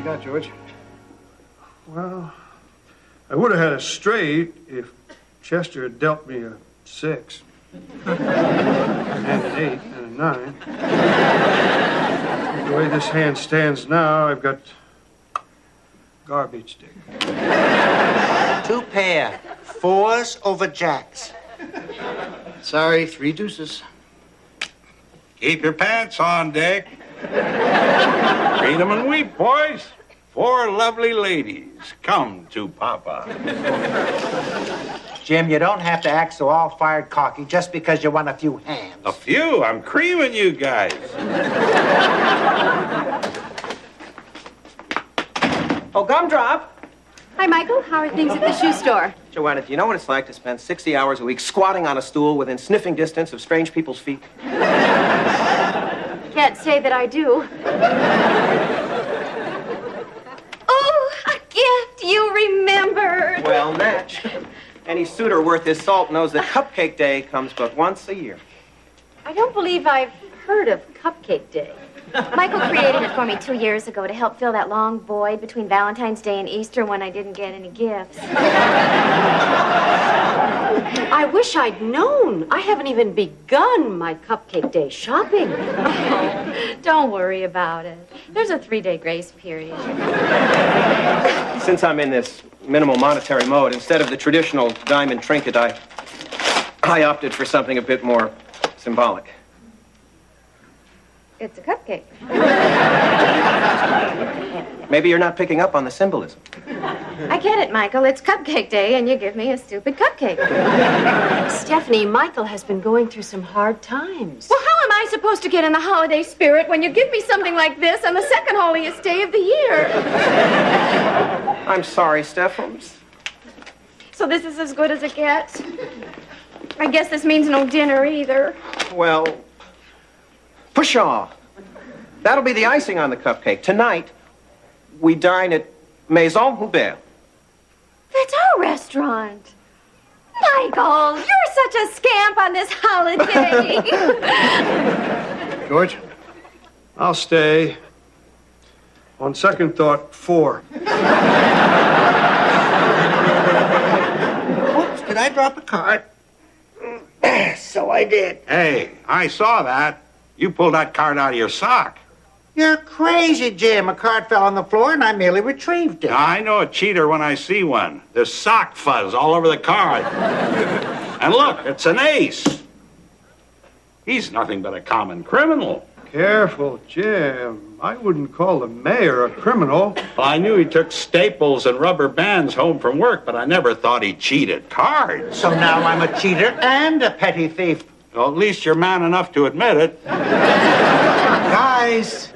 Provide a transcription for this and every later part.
got, George? Well, I would have had a straight if Chester had dealt me a 6. And an 8 and a 9. The way this hand stands now, I've got garbage stick. 2 pair. 4s over jacks. Sorry, 3 deuces. Keep your pants on, Dick. Read 'em and weep, boys. 4 lovely ladies come to Papa. Jim, you don't have to act so all-fired cocky just because you won a few hands. A few? I'm creaming you guys. Oh, Gumdrop. Hi, Michael. How are things at the shoe store? Joanna, do you know what it's like to spend 60 hours a week squatting on a stool within sniffing distance of strange people's feet? Can't say that I do. Oh, a gift! You remembered. Well, Natch, any suitor worth his salt knows that Cupcake Day comes but once a year. I don't believe I've heard of Cupcake Day. Michael created it for me 2 years ago to help fill that long void between Valentine's Day and Easter when I didn't get any gifts. I wish I'd known. I haven't even begun my Cupcake Day shopping. Oh, don't worry about it. There's a 3-day grace period. Since I'm in this minimal monetary mode, instead of the traditional diamond trinket, I opted for something a bit more symbolic. It's a cupcake. Maybe you're not picking up on the symbolism. I get it, Michael. It's Cupcake Day, and you give me a stupid cupcake. Stephanie, Michael has been going through some hard times. Well, how am I supposed to get in the holiday spirit when you give me something like this on the second holiest day of the year? I'm sorry, Steph. So this is as good as it gets? I guess this means no dinner either. Well, pshaw. That'll be the icing on the cupcake. Tonight, we dine at Maison Hubert. That's our restaurant. Michael, you're such a scamp on this holiday. George, I'll stay. On second thought, 4. Oops, did I drop a card? So I did. Hey, I saw that. You pulled that card out of your sock. You're crazy, Jim. A card fell on the floor and I merely retrieved it. Now, I know a cheater when I see one. There's sock fuzz all over the card. And look, it's an ace. He's nothing but a common criminal. Careful, Jim. I wouldn't call the mayor a criminal. Well, I knew he took staples and rubber bands home from work, but I never thought he cheated cards. So now I'm a cheater and a petty thief. Well, at least you're man enough to admit it. Guys,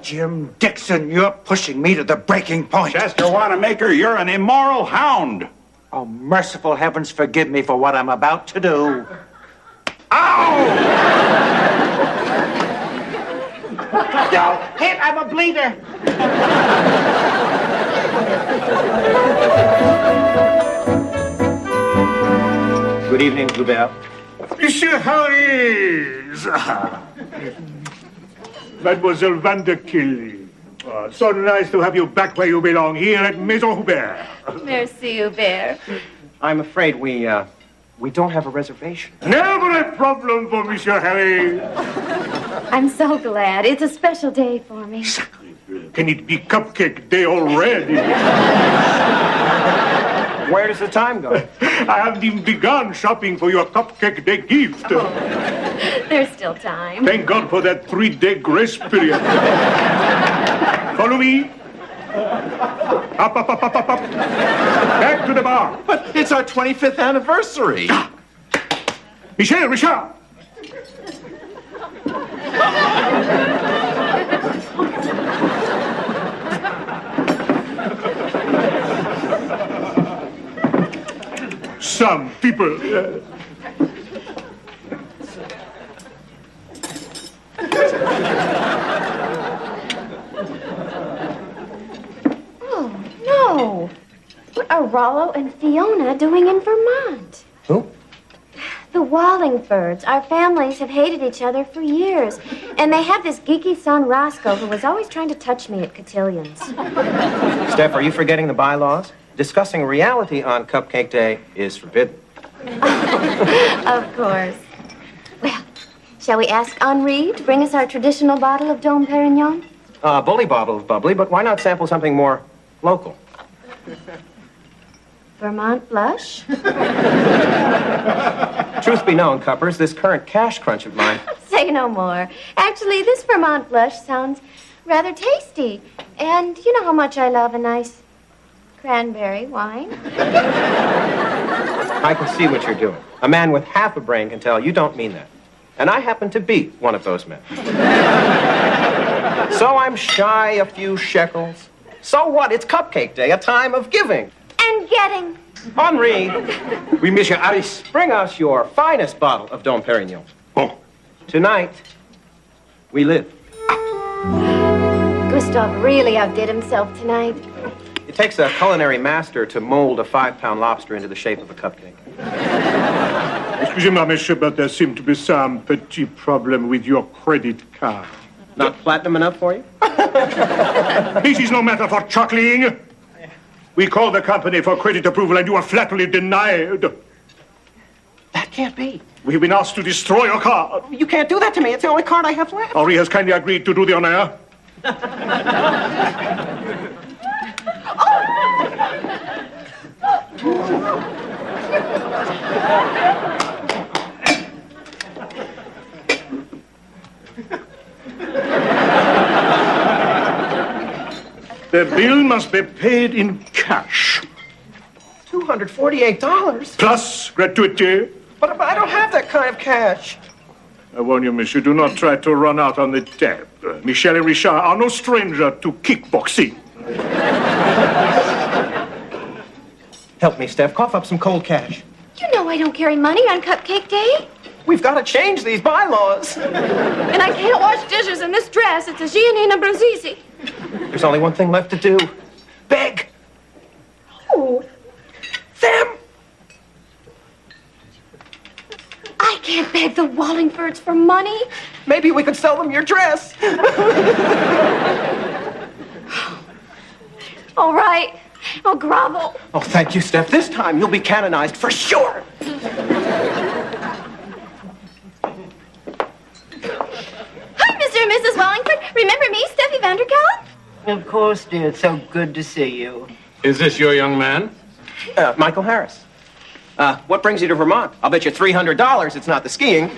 Jim Dixon, you're pushing me to the breaking point. Chester Wanamaker, you're an immoral hound. Oh, merciful heavens, forgive me for what I'm about to do. Ow! Don't hit, I'm a bleeder. Good evening, Hubert. Monsieur Harris! Mademoiselle Vanderkill. So nice to have you back where you belong, here at Maison Hubert. Merci, Hubert. I'm afraid we don't have a reservation. Never a problem for Monsieur Harris. I'm so glad. It's a special day for me. Can it be Cupcake Day already? Where does the time go? I haven't even begun shopping for your Cupcake Day gift. Oh, there's still time. Thank God for that 3-day grace period. Follow me. Up. Back to the bar. But it's our 25th anniversary. Michel, Richard. Some people. Oh, no. What are Rollo and Fiona doing in Vermont? Who? The Wallingfords. Our families have hated each other for years. And they have this geeky son, Roscoe, who was always trying to touch me at cotillions. Steph, are you forgetting the bylaws? Discussing reality on Cupcake Day is forbidden. Of course. Well, shall we ask Henri to bring us our traditional bottle of Dom Perignon? Bully bottle of bubbly, but why not sample something more local? Vermont Blush? Truth be known, Cuppers, this current cash crunch of mine. Say no more. Actually, this Vermont Blush sounds rather tasty. And you know how much I love a nice cranberry wine. I can see what you're doing. A man with half a brain can tell you don't mean that. And I happen to be one of those men. So I'm shy a few shekels. So what? It's Cupcake Day, a time of giving. And getting. Henri, Oui, Monsieur Harris. bring us your finest bottle of Dom Perignon. Bon. Tonight, we live. Gustav really outdid himself tonight. It takes a culinary master to mold a 5-pound lobster into the shape of a cupcake. Excusez-moi, monsieur, but there seem to be some petit problem with your credit card. Not platinum enough for you? This is no matter for chuckling. We called the company for credit approval and you are flatly denied. That can't be. We have been asked to destroy your card. You can't do that to me. It's the only card I have left. Henri has kindly agreed to do the honor. The bill must be paid in cash. $248? Plus gratuity. But I don't have that kind of cash. I warn you, miss, you do not try to run out on the tab. Michel and Richard are no stranger to kickboxing. Help me, Steph. Cough up some cold cash. You know I don't carry money on Cupcake Day. We've got to change these bylaws. And I can't wash dishes in this dress. It's a Giannina Brasisi. There's only one thing left to do. Beg. Oh. Them. I can't beg the Wallingfords for money. Maybe we could sell them your dress. All right. I'll grovel. Oh, thank you, Steph. This time you'll be canonized for sure. Hi, Mr. and Mrs. Wallingford. Remember me, Steffi Vanderkellen? Of course, dear. It's so good to see you. Is this your young man? Michael Harris. What brings you to Vermont? I'll bet you $300 it's not the skiing.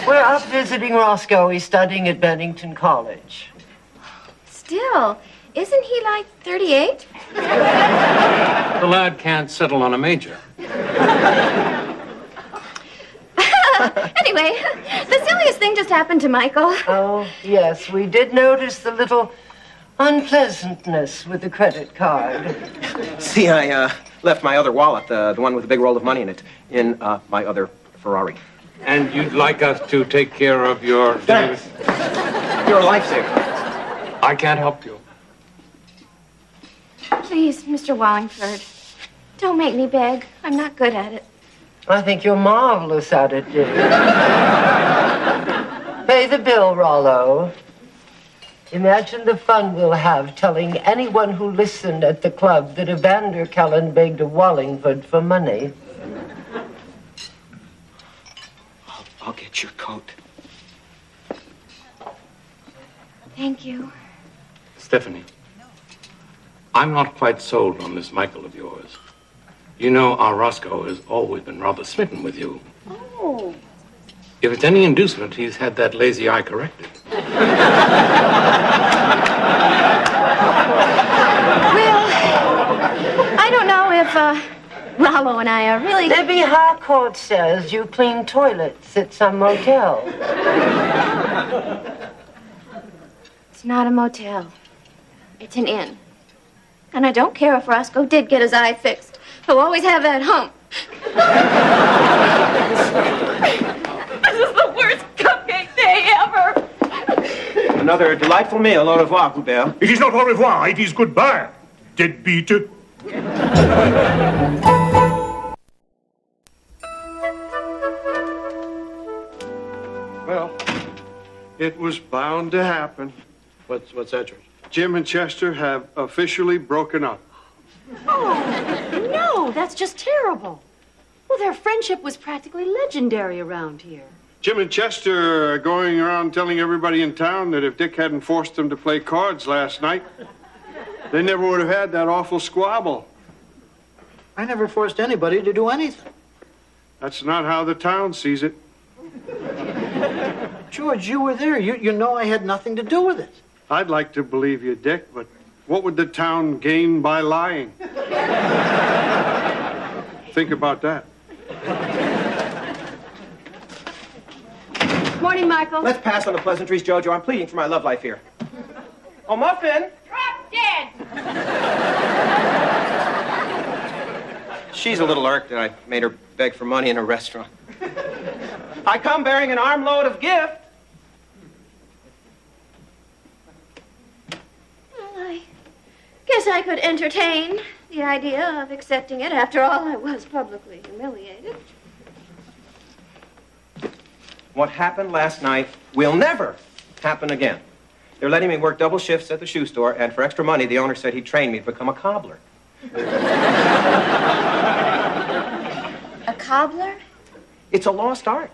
We're up visiting Roscoe. He's studying at Bennington College. Still, isn't he like 38? The lad can't settle on a major. Anyway, the silliest thing just happened to Michael. Oh, yes. We did notice the little unpleasantness with the credit card. See, I left my other wallet, the one with the big roll of money in it, in my other Ferrari. And you'd like us to take care of your... Thanks. You're a lifesaver. I can't help you. Please, Mr. Wallingford, don't make me beg. I'm not good at it. I think you're marvelous at it, dear. Pay the bill, Rollo. Imagine the fun we'll have telling anyone who listened at the club that a Vanderkellen begged a Wallingford for money. I'll get your coat. Thank you. Stephanie, I'm not quite sold on this Michael of yours. You know, our Roscoe has always been rather smitten with you. Oh. If it's any inducement, he's had that lazy eye corrected. Well, I don't know if Rollo and I are really... Libby Harcourt says you clean toilets at some motel. It's not a motel. It's an inn. And I don't care if Roscoe did get his eye fixed. He'll always have that hump. This is the worst Cupcake Day ever. Another delightful meal. Au revoir, Hubert. It is not au revoir, it is goodbye, deadbeat. Well, it was bound to happen. What's that, George? Jim and Chester have officially broken up. Oh, no, that's just terrible. Well, their friendship was practically legendary around here. Jim and Chester are going around telling everybody in town that if Dick hadn't forced them to play cards last night, they never would have had that awful squabble. I never forced anybody to do anything. That's not how the town sees it. George, you were there. You know I had nothing to do with it. I'd like to believe you, Dick, but what would the town gain by lying? Think about that. Morning, Michael. Let's pass on the pleasantries, Jojo. I'm pleading for my love life here. Oh, Muffin! Drop dead! She's a little irked that I made her beg for money in a restaurant. I come bearing an armload of gift. Well, I guess I could entertain the idea of accepting it. After all, I was publicly humiliated. What happened last night will never happen again. They're letting me work double shifts at the shoe store, and for extra money, the owner said he'd train me to become a cobbler. A cobbler? It's a lost art.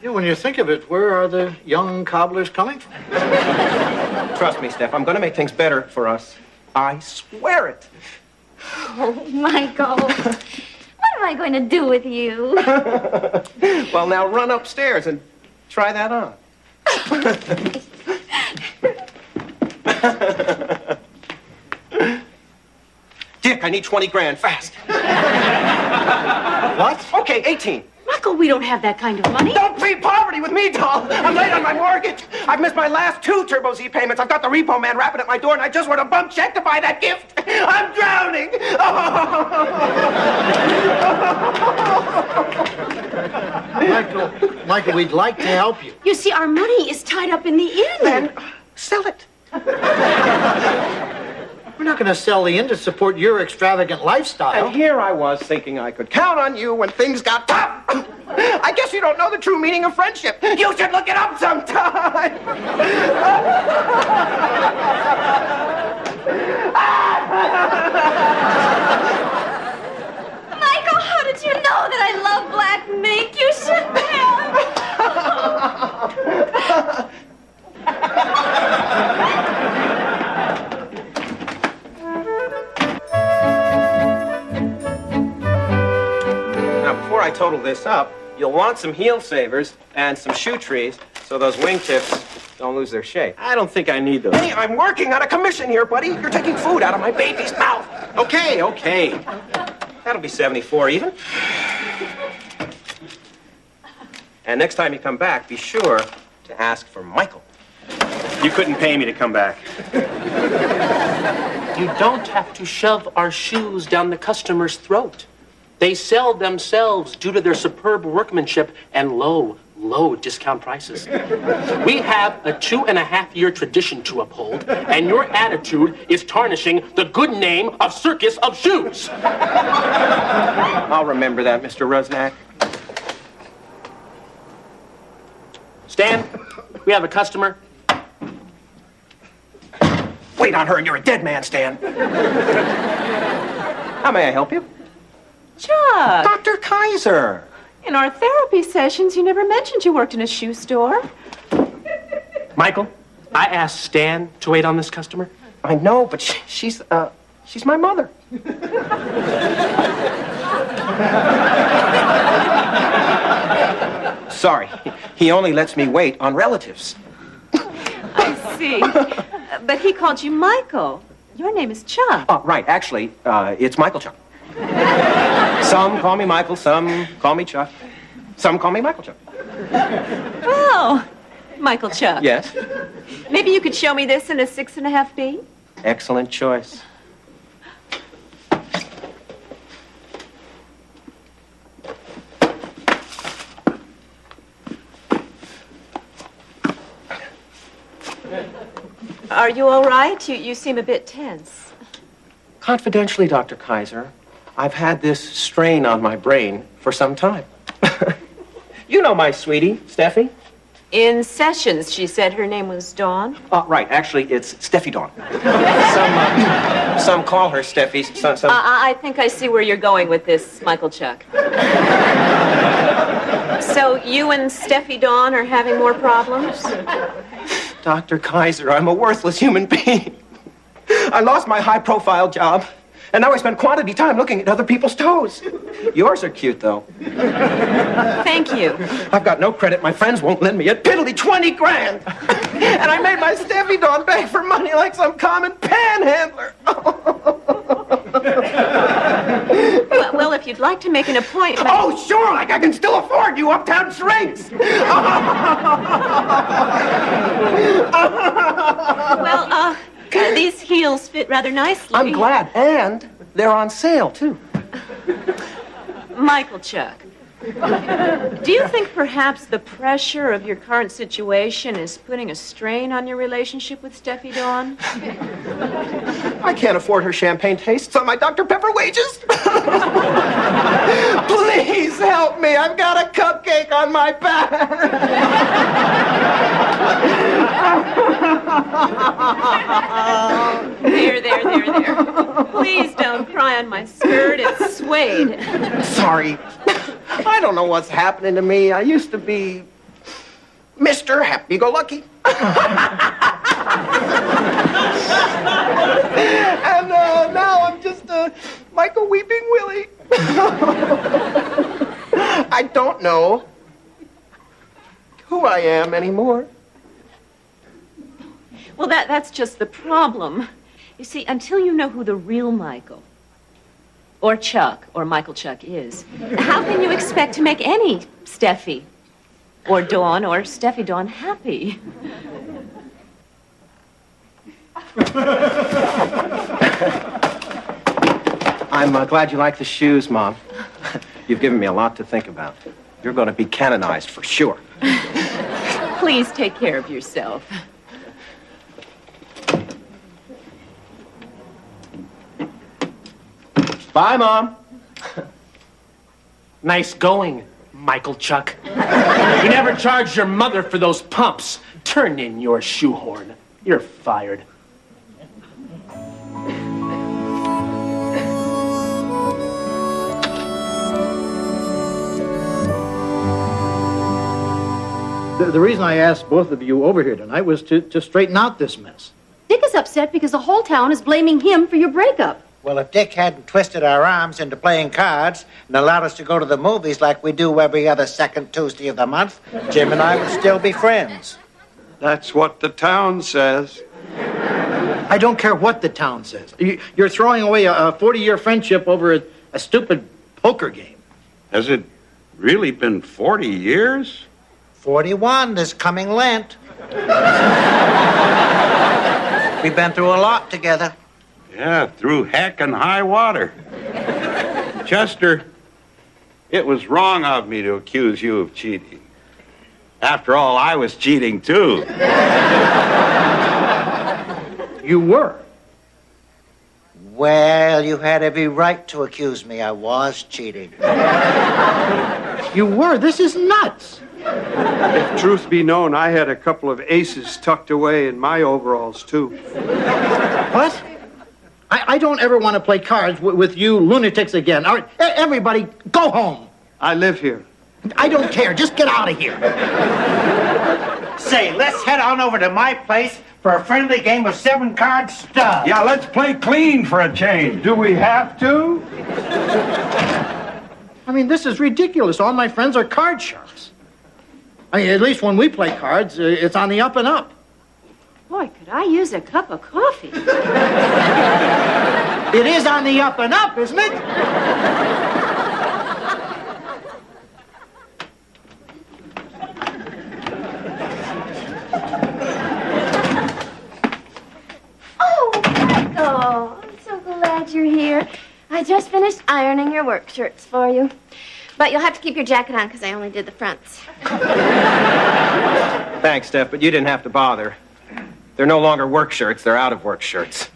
Yeah, when you think of it, where are the young cobblers coming from? Trust me, Steph, I'm going to make things better for us. I swear it. Oh, Michael. What am I going to do with you? Well, now run upstairs and try that on. Dick, I need 20 grand, fast. What? Okay, 18. Michael, we don't have that kind of money. Don't plead poverty with me, doll. I'm late on my mortgage. I've missed my last 2 Turbo Z payments. I've got the repo man rapping at my door, and I just wrote a bump check to buy that gift. I'm drowning. Michael, we'd like to help you. You see, our money is tied up in the inn. Then sell it. We're not going to sell the inn to support your extravagant lifestyle. And here I was thinking I could count on you when things got tough. I guess you don't know the true meaning of friendship. You should look it up sometime. Michael, how did you know that I love black mink? You shouldn't have. Now, before I total this up, you'll want some heel savers and some shoe trees so those wingtips don't lose their shape. I don't think I need those. Hey, I'm working on a commission here, buddy. You're taking food out of my baby's mouth. Okay. That'll be 74 even. And next time you come back, be sure to ask for Michael. You couldn't pay me to come back. You don't have to shove our shoes down the customer's throat. They sell themselves due to their superb workmanship and low discount prices. We have a 2.5-year tradition to uphold, and your attitude is tarnishing the good name of Circus of Shoes. I'll remember that, Mr. Rusnak. Stan, we have a customer. Wait on her and you're a dead man, Stan. How may I help you? Chuck, Dr. Kaiser. in our therapy sessions, you never mentioned you worked in a shoe store. Michael, I asked Stan to wait on this customer. I know, but she's my mother. Sorry, he only lets me wait on relatives. I see. But he called you Michael. Your name is Chuck. Oh, right. Actually, it's Michael Chuck. Some call me Michael, some call me Chuck. Some call me Michael Chuck. Well, Michael Chuck. Yes? Maybe you could show me this in a 6.5B? Excellent choice. Are you all right? You seem a bit tense. Confidentially, Dr. Kaiser, I've had this strain on my brain for some time. You know my sweetie, Steffi. In Sessions, she said her name was Dawn. Right. Actually, it's Steffi Dawn. Some call her Steffi. I think I see where you're going with this, Michael Chuck. So you and Steffi Dawn are having more problems? Dr. Kaiser, I'm a worthless human being. I lost my high-profile job, and now I spend quality time looking at other people's toes. Yours are cute, though. Thank you. I've got no credit. My friends won't lend me a piddly 20 grand. And I made my Steffi Dawn beg for money like some common panhandler. Well, if you'd like to make an appointment... Oh, sure, like I can still afford you uptown shrinks. Well, these heels fit rather nicely. I'm glad. And they're on sale, too. Michael Chuck, do you think perhaps the pressure of your current situation is putting a strain on your relationship with Steffi Dawn? I can't afford her champagne tastes on my Dr. Pepper wages. Please help me. I've got a cupcake on my back. There. Please don't cry on my skirt. It's suede. Sorry. I don't know what's happening to me. I used to be Mr. Happy-Go-Lucky. And now I'm just Michael Weeping Willie. I don't know who I am anymore. Well, that's just the problem. You see, until you know who the real Michael or Chuck or Michael Chuck is, how can you expect to make any Steffi or Dawn or Steffi Dawn happy? I'm glad you like the shoes, Mom. You've given me a lot to think about. You're going to be canonized for sure. Please take care of yourself. Bye, Mom. Nice going, Michael Chuck. You never charged your mother for those pumps. Turn in your shoehorn. You're fired. The reason I asked both of you over here tonight was to straighten out this mess. Dick is upset because the whole town is blaming him for your breakup. Well, if Dick hadn't twisted our arms into playing cards and allowed us to go to the movies like we do every other second Tuesday of the month, Jim and I would still be friends. That's what the town says. I don't care what the town says. You're throwing away a 40-year friendship over a stupid poker game. Has it really been 40 years? 41 this coming Lent. We've been through a lot together. Yeah, through heck and high water. Chester, it was wrong of me to accuse you of cheating. After all, I was cheating too. You were. Well, you had every right to accuse me. I was cheating. You were. This is nuts. If truth be known, I had a couple of aces tucked away in my overalls, too. What? I don't ever want to play cards with you lunatics again. All right, everybody, go home. I live here. I don't care. Just get out of here. Say, let's head on over to my place for a friendly game of 7-card stud. Yeah, let's play clean for a change. Do we have to? I mean, this is ridiculous. All my friends are card sharks. I mean, at least when we play cards, it's on the up and up. Boy, could I use a cup of coffee. It is on the up and up, isn't it? Oh, I'm so glad you're here. I just finished ironing your work shirts for you. But you'll have to keep your jacket on because I only did the fronts. Thanks, Steph, but you didn't have to bother. They're no longer work shirts. They're out of work shirts.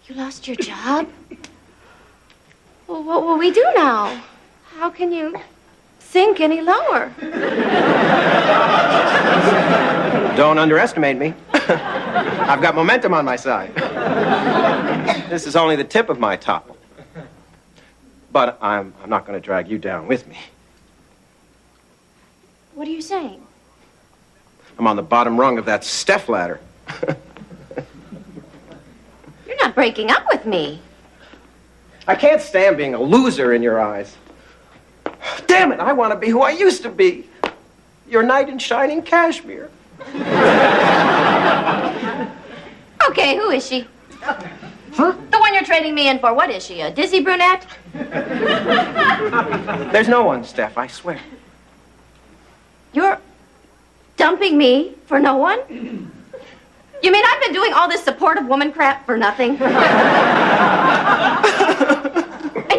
You lost your job? Well, what will we do now? How can you sink any lower? Don't underestimate me. I've got momentum on my side. This is only the tip of my topple. But I'm not going to drag you down with me. What are you saying? I'm on the bottom rung of that step ladder. You're not breaking up with me. I can't stand being a loser in your eyes. Damn it, I want to be who I used to be. Your knight in shining cashmere. Okay, who is she? Huh? The one you're trading me in for. What is she, a dizzy brunette? There's no one, Steph, I swear. You're dumping me for no one? You mean I've been doing all this supportive woman crap for nothing? And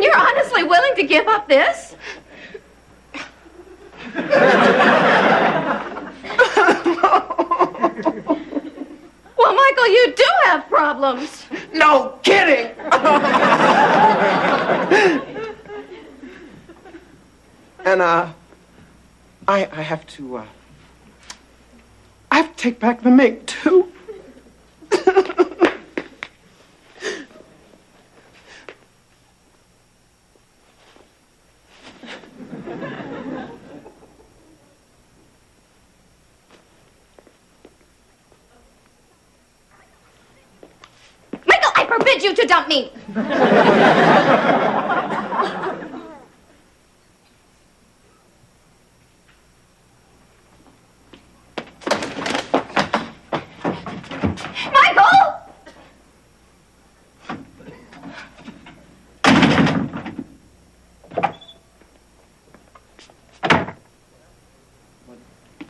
you're honestly willing to give up this? Well, Michael, you do have problems. No kidding! And, I have to take back the mink, too. Michael, I forbid you to dump me.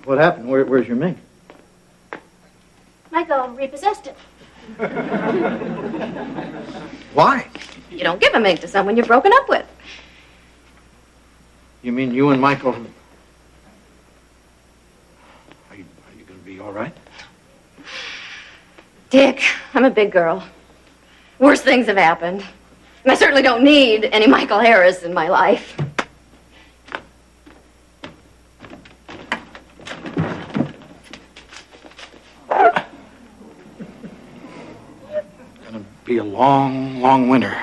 What happened? Where's your mink? Michael repossessed it. Why? You don't give a mink to someone you've broken up with. You mean you and Michael... Are you going to be all right? Dick, I'm a big girl. Worse things have happened. And I certainly don't need any Michael Harris in my life. Gonna be a long, long winter.